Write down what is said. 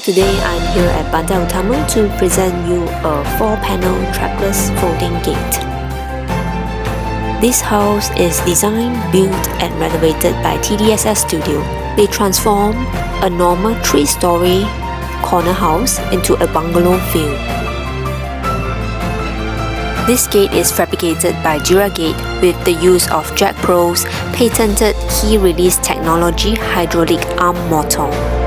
Today I'm here at Bandar Utama to present you a 4-panel trackless folding gate. This house is designed, built and renovated by TDSS Studio. They transform a normal 3-story corner house into a bungalow feel. This gate is fabricated by Duragate with the use of Jack Pro's patented key release technology hydraulic arm motor.